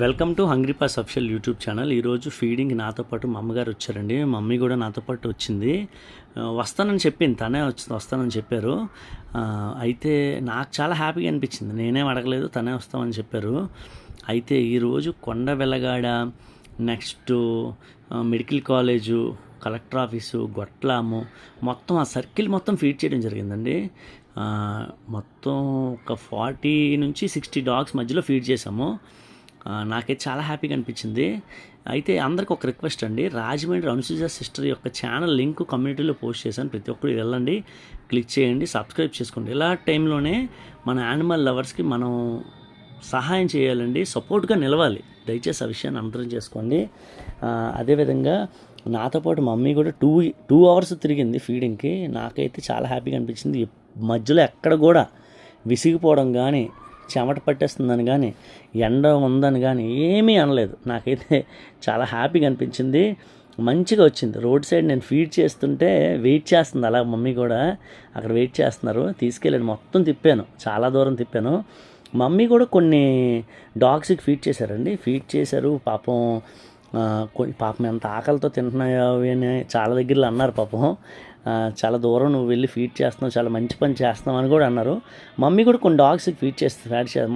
Welcome to hungry pass official YouTube channel. ఈరోజు feeding నాతో పాటు మా అమ్మగారు వచ్చారండి. మమ్మీ కూడా నాతో పాటు వచ్చింది. వస్తానని చెప్పింది, తనే వస్తానని చెప్పారు. అయితే నాకు చాలా హ్యాపీగా అనిపించింది. నేనేం అడగలేదు, తనే వస్తామని చెప్పారు. అయితే ఈరోజు Konda Velagada, next medical college, collector office, Gotlam, మొత్తం ఆ సర్కిల్ మొత్తం ఫీడ్ చేయడం జరిగిందండి. మొత్తం ఒక 40 నుంచి 60 డాగ్స్ మధ్యలో ఫీడ్ చేసాము. నాకైతే చాలా హ్యాపీగా అనిపించింది. అయితే అందరికి ఒక రిక్వెస్ట్ అండి, రాజమండ్రి అనుసూజ సిస్టర్ యొక్క ఛానల్ లింక్ కమ్యూనిటీలో పోస్ట్ చేశాను. ప్రతి ఒక్కరు వెళ్ళండి, క్లిక్ చేయండి, సబ్స్క్రైబ్ చేసుకోండి. ఇలా టైంలోనే మన యానిమల్ లవర్స్కి మనం సహాయం చేయాలండి, సపోర్ట్గా నిలవాలి. దయచేసి ఆ విషయాన్ని అర్థం చేసుకోండి. అదేవిధంగా నాతో పాటు మమ్మీ కూడా టూ అవర్స్ తిరిగింది ఫీడింగ్కి. నాకైతే చాలా హ్యాపీగా అనిపించింది. మధ్యలో ఎక్కడ కూడా విసిగిపోవడం కానీ, చెమట పట్టేస్తుందని కానీ, ఎండ ఉందని కానీ ఏమీ అనలేదు. నాకైతే చాలా హ్యాపీగా అనిపించింది. మంచిగా వచ్చింది. రోడ్ సైడ్ నేను ఫీడ్ చేస్తుంటే వెయిట్ చేస్తుంది, అలా మమ్మీ కూడా అక్కడ వెయిట్ చేస్తున్నారు. తీసుకెళ్ళాను, మొత్తం తిప్పాను, చాలా దూరం తిప్పాను. మమ్మీ కూడా కొన్ని డాగ్స్కి ఫీడ్ చేశారండి. ఫీడ్ చేశారు. పాపం ఎంత ఆకలితో తింటున్నాయో అని చాలా దగ్గరలో అన్నారు. పాపం చాలా దూరం నువ్వు వెళ్ళి ఫీడ్ చేస్తున్నావు, చాలా మంచి పని చేస్తున్నావు అని కూడా అన్నారు. మమ్మీ కూడా కొన్ని డాగ్స్కి ఫీడ్ చేస్తారు.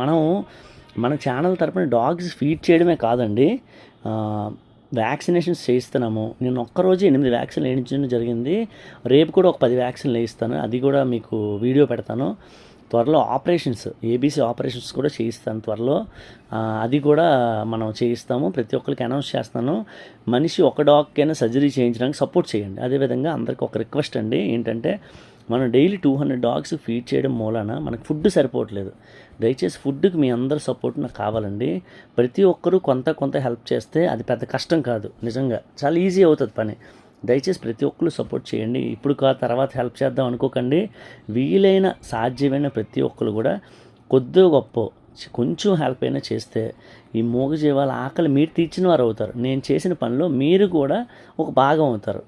మన ఛానల్ తరపున డాగ్స్ ఫీడ్ చేయడమే కాదండి, వ్యాక్సినేషన్స్ చేయిస్తున్నాము. నేను ఒక్కరోజు 8 వ్యాక్సిన్లు వేయించడం జరిగింది. రేపు కూడా ఒక 10 వ్యాక్సిన్లు వేయిస్తాను. అది కూడా మీకు వీడియో పెడతాను. త్వరలో ఆపరేషన్స్, ఏబీసీ ఆపరేషన్స్ కూడా చేయిస్తాను త్వరలో. అది కూడా మనం చేయిస్తాము. ప్రతి ఒక్కరికి అనౌన్స్ చేస్తాను. మనిషి ఒక డాగ్కైనా సర్జరీ చేయించడానికి సపోర్ట్ చేయండి. అదేవిధంగా అందరికి ఒక రిక్వెస్ట్ అండి, ఏంటంటే మనం డైలీ 200 డాగ్స్ ఫీడ్ చేయడం మూలాన మనకు ఫుడ్ సరిపోవట్లేదు. దయచేసి ఫుడ్కి మీ అందరి సపోర్ట్ నాకు కావాలండి. ప్రతి ఒక్కరూ కొంత హెల్ప్ చేస్తే అది పెద్ద కష్టం కాదు, నిజంగా చాలా ఈజీ అవుతుంది పని. దయచేసి ప్రతి ఒక్కరు సపోర్ట్ చేయండి. ఇప్పుడు తర్వాత హెల్ప్ చేద్దాం అనుకోకండి. వీలైన సాధ్యమైన ప్రతి ఒక్కరు కూడా కొద్దిగా గొప్ప కొంచెం హెల్ప్ అయినా చేస్తే ఈ మూగజీవాల ఆకలి మీరు తీర్చిన వారు అవుతారు. నేను చేసిన పనిలో మీరు కూడా ఒక భాగం అవుతారు.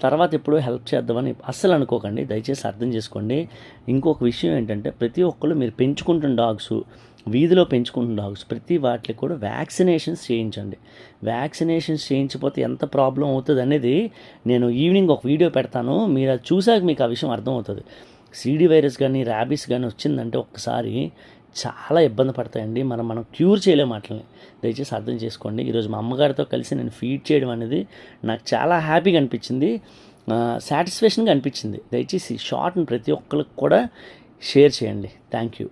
తర్వాత ఎప్పుడో హెల్ప్ చేద్దామని అస్సలు అనుకోకండి, దయచేసి అర్థం చేసుకోండి. ఇంకొక విషయం ఏంటంటే, ప్రతి ఒక్కరు మీరు పెంచుకుంటున్న డాగ్స్, వీధిలో పెంచుకుంటున్న డాగ్స్, ప్రతి వాటికి కూడా వ్యాక్సినేషన్స్ చేయించండి. వ్యాక్సినేషన్స్ చేయించకపోతే ఎంత ప్రాబ్లం అవుతుంది అనేది నేను ఈవినింగ్ ఒక వీడియో పెడతాను. మీరు అది చూసాక మీకు ఆ విషయం అర్థమవుతుంది. సిడి వైరస్ కానీ, ర్యాబీస్ కానీ వచ్చిందంటే ఒక్కసారి చాలా ఇబ్బంది పడతాయండి. మనం క్యూర్ చేయలేం వాటిని. దయచేసి అర్థం చేసుకోండి. ఈరోజు మా అమ్మగారితో కలిసి నేను ఫీడ్ చేయడం అనేది నాకు చాలా హ్యాపీగా అనిపించింది, సాటిస్ఫాక్షన్గా అనిపించింది. దయచేసి షార్ట్ని ప్రతి ఒక్కరికి కూడా షేర్ చేయండి. Thank you.